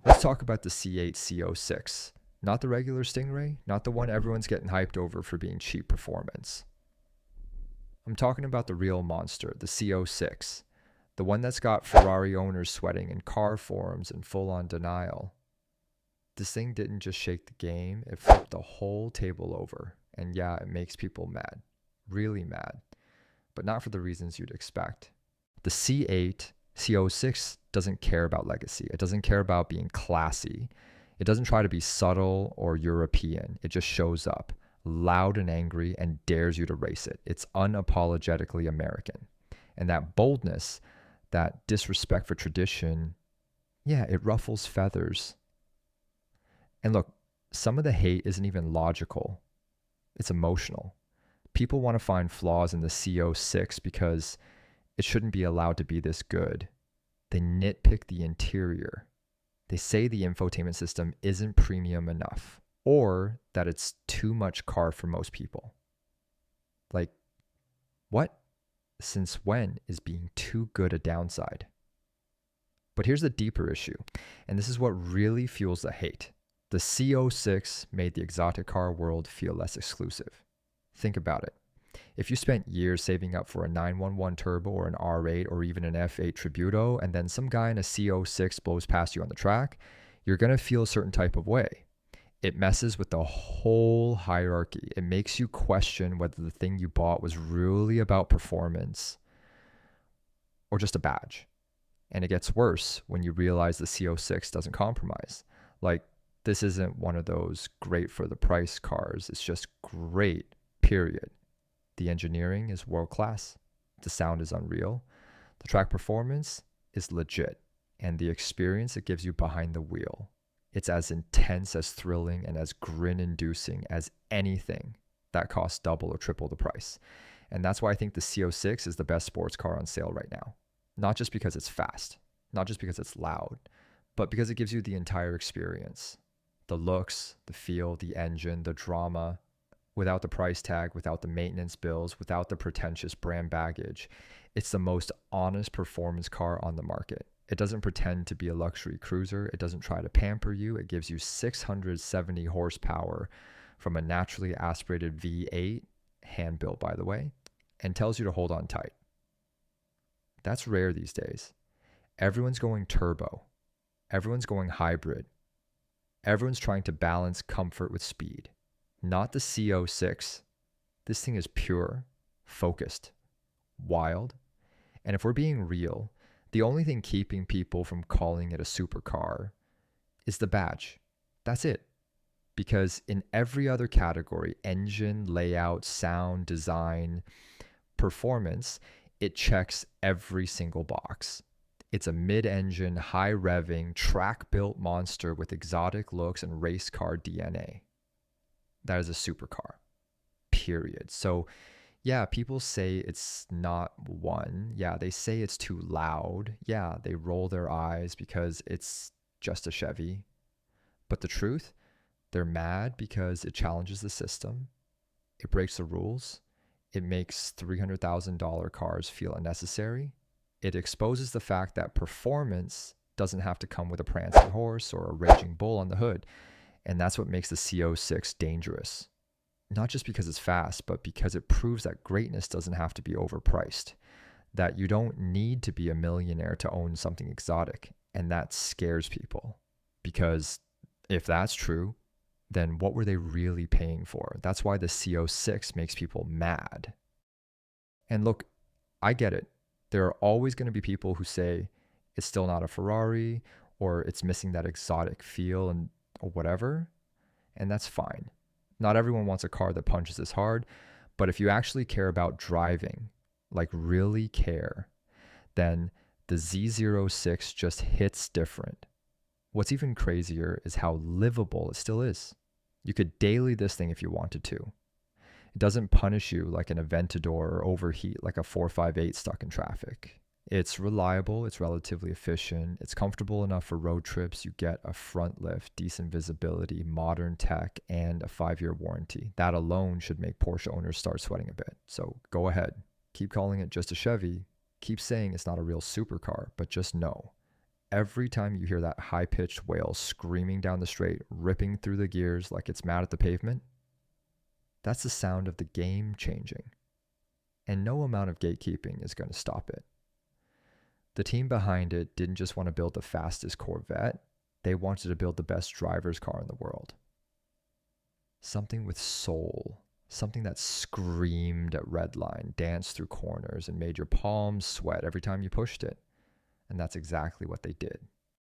Let's talk about the C8 Z06. Not the regular Stingray, not the one everyone's getting hyped over for being cheap performance. I'm talking about the real monster, the C06. The one that's got Ferrari owners sweating in car forums and full-on denial. This thing didn't just shake the game, it flipped the whole table over. And yeah, it makes people mad. Really mad. But not for the reasons you'd expect. The C8 Z06 doesn't care about legacy. It doesn't care about being classy. It doesn't try to be subtle or European. It just shows up, loud and angry, and dares you to race it. It's unapologetically American. And that boldness, that disrespect for tradition, yeah, it ruffles feathers. And look, some of the hate isn't even logical. It's emotional. People want to find flaws in the C06 because it shouldn't be allowed to be this good. They nitpick the interior. They say the infotainment system isn't premium enough, or that it's too much car for most people. Like, what? Since when is being too good a downside? But here's the deeper issue, and this is what really fuels the hate. The C06 made the exotic car world feel less exclusive. Think about it. If you spent years saving up for a 911 Turbo or an R8 or even an F8 Tributo, and then some guy in a C06 blows past you on the track, you're going to feel a certain type of way. It messes with the whole hierarchy. It makes you question whether the thing you bought was really about performance or just a badge. And it gets worse when you realize the C06 doesn't compromise. Like, this isn't one of those great for the price cars. It's just great, period. The engineering is world class. The sound is unreal. The track performance is legit. And the experience it gives you behind the wheel, it's as intense, as thrilling, and as grin-inducing as anything that costs double or triple the price. And that's why I think the C06 is the best sports car on sale right now. Not just because it's fast, not just because it's loud, but because it gives you the entire experience. The looks, the feel, the engine, the drama, without the price tag, without the maintenance bills, without the pretentious brand baggage. It's the most honest performance car on the market. It doesn't pretend to be a luxury cruiser. It doesn't try to pamper you. It gives you 670 horsepower from a naturally aspirated V8, hand built by the way, and tells you to hold on tight. That's rare these days. Everyone's going turbo. Everyone's going hybrid. Everyone's trying to balance comfort with speed. Not the C06. This thing is pure, focused, wild. And if we're being real, the only thing keeping people from calling it a supercar is the badge. That's it. Because in every other category, engine, layout, sound, design, performance, it checks every single box. It's a mid-engine, high-revving, track-built monster with exotic looks and race car DNA. That is a supercar, period. So yeah, people say it's not one. Yeah, they say it's too loud. Yeah, they roll their eyes because it's just a Chevy. But the truth, they're mad because it challenges the system. It breaks the rules. It makes $300,000 cars feel unnecessary. It exposes the fact that performance doesn't have to come with a prancing horse or a raging bull on the hood. And that's what makes the C06 dangerous. Not just because it's fast, but because it proves that greatness doesn't have to be overpriced. That you don't need to be a millionaire to own something exotic. And that scares people. Because if that's true, then what were they really paying for? That's why the C06 makes people mad. And look, I get it. There are always going to be people who say it's still not a Ferrari, or it's missing that exotic feel and or whatever, and that's fine. Not everyone wants a car that punches as hard, but if you actually care about driving, like really care, then the Z06 just hits different. What's even crazier is how livable it still is. You could daily this thing if you wanted to. It doesn't punish you like an Aventador or overheat like a 458 stuck in traffic. It's reliable, it's relatively efficient, it's comfortable enough for road trips. You get a front lift, decent visibility, modern tech, and a 5-year warranty. That alone should make Porsche owners start sweating a bit. So go ahead, keep calling it just a Chevy, keep saying it's not a real supercar, but just know, every time you hear that high-pitched wail screaming down the straight, ripping through the gears like it's mad at the pavement, that's the sound of the game changing. And no amount of gatekeeping is going to stop it. The team behind it didn't just want to build the fastest Corvette, they wanted to build the best driver's car in the world. Something with soul, something that screamed at redline, danced through corners, and made your palms sweat every time you pushed it. And that's exactly what they did.